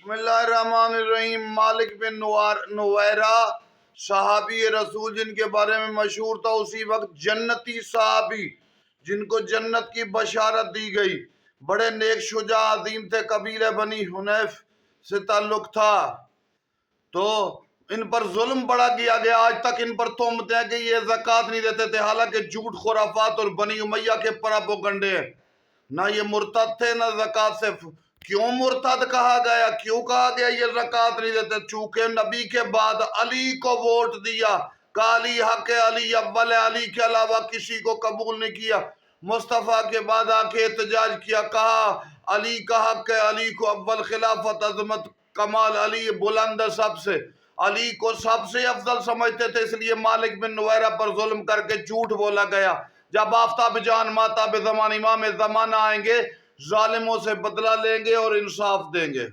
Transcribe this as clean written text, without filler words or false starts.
بسم اللہ الرحمن الرحیم۔ مالک بن نویرہ صحابی رسول جن کے بارے میں مشہور تھا، اسی وقت جنتی صحابی جن کو جنت کی بشارت دی گئی، بڑے نیک شجاع عظیم تھے، قبیلہ بنی حنیف سے تعلق تھا۔ تو ان پر ظلم بڑا کیا گیا، آج تک ان پر تہمتیں ہیں کہ یہ زکوٰۃ نہیں دیتے تھے، حالانکہ جھوٹ خرافات اور بنی امیہ کے پراپوگنڈے ہیں۔ نہ یہ مرتد تھے نہ زکوٰۃ سے۔ کیوں مرتد کہا گیا؟ کیوں کہا گیا یہ زکوٰۃ نہیں دیتے؟ چونکہ نبی کے بعد علی کو ووٹ دیا، کہا علی حق ہے، علی اول ہے، علی کے علاوہ کسی کو قبول نہیں کیا۔ مصطفیٰ کے بعد آ کے احتجاج کیا، کہا علی کا حق ہے، علی کو اول، خلافت، عظمت، کمال علی بلند ہے سب سے، علی کو سب سے افضل سمجھتے تھے، اس لیے مالک بن نویرہ پر ظلم کر کے جھوٹ بولا گیا۔ جب آفتاب جان ماتاب زمان امام زمانہ آئیں گے، ظالموں سے بدلہ لیں گے اور انصاف دیں گے۔